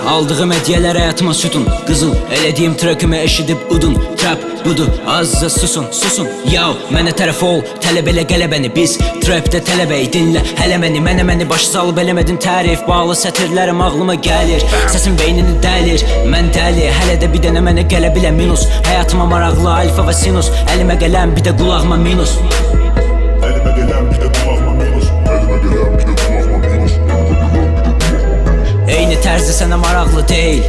Aldığım hediyeler hayatıma sütun. Qızıl elədiyim trackimi eşidib udun. Trap budur, azca susun, susun. Yav, mənə tərəf ol, tələb elə qələbəni. Biz trapdə tələbəyi dinlə, hələ məni başı salıb eləmədin tərif. Bağlı sətirlərim ağlıma gəlir, səsin beynini dəlir. Mən dəli, hələ də bir dənə mənə gələ bilə minus. Həyatıma maraqlı alfa və sinus. Əlimə gələn bir də qulağıma minus. Əlimə gələn bir də qulağıma minus. Əlimə gələn bir də qulağıma minus. Eyni tərzi sənə maraqlı deyil,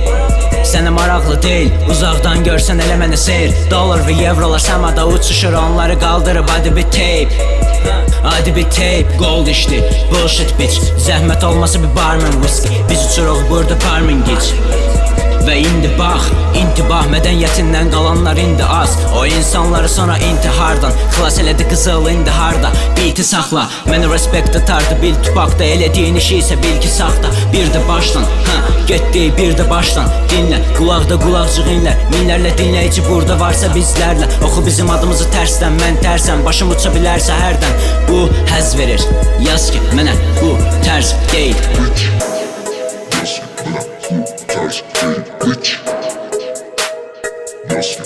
sənə maraqlı deyil. Uzaqdan görsən elə mənə seyr. Dollar və evrolar səmada uçuşur, onları qaldırıb hadi bir tape. Hadi bir tape, gold işdi, bullshit bitch. Zəhmət olmasa bir barman whisky. Biz uçuruq burada parmin gic. Və indi bax, intibah mədəniyyətindən qalanlar indi az. O insanları sonra intihardan xilas elədi qızıl indi harda. Beat'i saxla, məni respekt atardı. Bil tupaqda elədiyin işi isə bil ki saxta. Bir də başdan, getdi bir də başdan. Dinlə, qulaqda qulaqcıq inlər. Minlərlə dinləyici burada varsa bizlərlə. Oxu bizim adımızı tərsdən, mən tərsəm. Başım uça bilərsə hərdən. Bu həz verir, yaz ki mənə bu tərz deyil. Bitch. Yes,